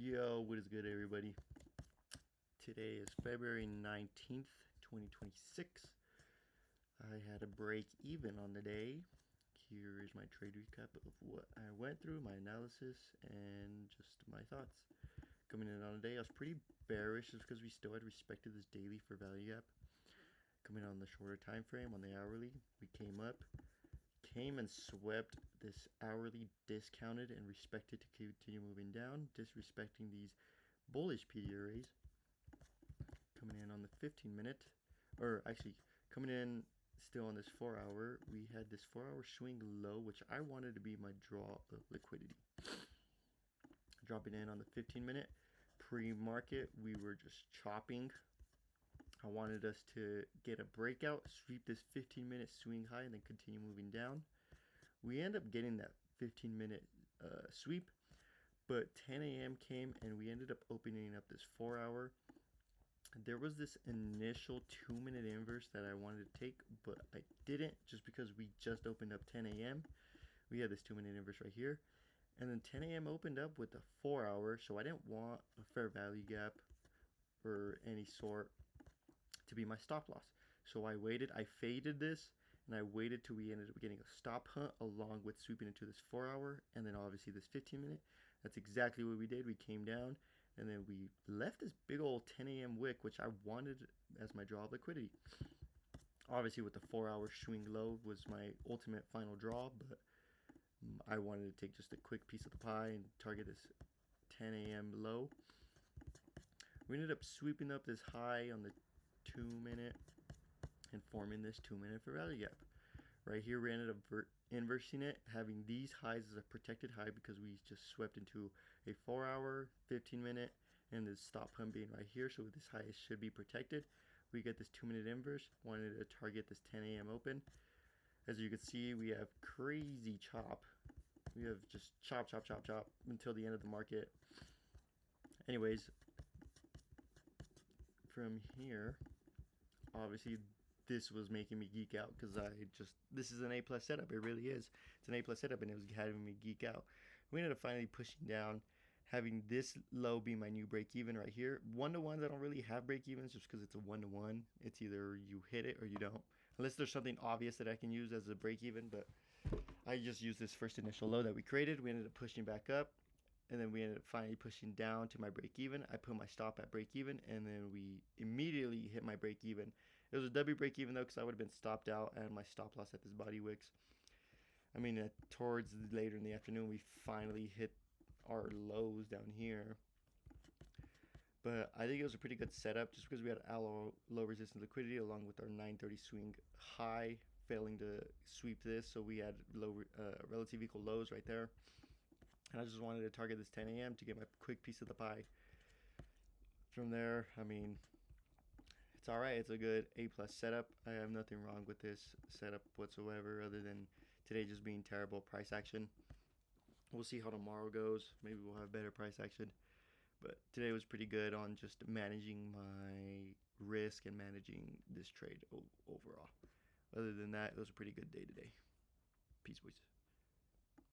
Yo, what is good, everybody? Today is February 19th, 2026. I had a break even on the day. Here is my trade recap of what I went through, my analysis, and just my thoughts. Coming in on the day, I was pretty bearish just because we still had respected this daily for value gap. Coming on the shorter time frame, on the hourly, we came and swept this hourly, discounted and respected to continue moving down, disrespecting these bullish PDRAs. Coming in on the 15 minute, or actually coming in still on this 4 hour, we had this 4 hour swing low, which I wanted to be my draw of liquidity. Dropping in on the 15 minute pre-market, we were just chopping. I wanted us to get a breakout, sweep this 15 minute swing high, and then continue moving down. We end up getting that 15 minute sweep, but 10 a.m. came and we ended up opening up this 4 hour. There was this initial 2 minute inverse that I wanted to take, but I didn't just because we just opened up 10 a.m. We had this 2 minute inverse right here. And then 10 a.m. opened up with a 4 hour, so I didn't want a fair value gap or any sort to be my stop loss. So I waited, I faded this, and I waited till we ended up getting a stop hunt along with sweeping into this 4 hour and then obviously this 15 minute. That's exactly what we did. We came down and then we left this big old 10 a.m. wick, which I wanted as my draw of liquidity. Obviously with the 4 hour swing low was my ultimate final draw, but I wanted to take just a quick piece of the pie and target this 10 a.m. low. We ended up sweeping up this high on the 2 minute and forming this 2 minute for value gap. Right here we ended up inversing it, having these highs as a protected high because we just swept into a 4 hour, 15 minute, and the stop hunt being right here, so this high should be protected. We get this 2 minute inverse, wanted to target this 10 a.m. open. As you can see, we have crazy chop. We have just chop until the end of the market. Anyways, from here, obviously this was making me geek out because this is an A+ setup. It really is. It's an A+ setup, and it was having me geek out. We ended up finally pushing down, having this low be my new break even right here. 1-to-1s, I don't really have break evens just because it's a 1-to-1. It's either you hit it or you don't, unless there's something obvious that I can use as a break even. But I just used this first initial low that we created. We ended up pushing back up, and then we ended up finally pushing down to my break even. I put my stop at break even, and then we immediately hit my break even. It was a W break even though, because I would have been stopped out and my stop loss at this body wicks. I mean, towards later in the afternoon, we finally hit our lows down here. But I think it was a pretty good setup just because we had low resistance liquidity along with our 930 swing high failing to sweep this. So we had low relative equal lows right there. And I just wanted to target this 10 a.m. to get my quick piece of the pie. From there, I mean, it's all right. It's a good A+ setup. I have nothing wrong with this setup whatsoever other than today just being terrible price action. We'll see how tomorrow goes. Maybe we'll have better price action. But today was pretty good on just managing my risk and managing this trade overall. Other than that, it was a pretty good day today. Peace, boys.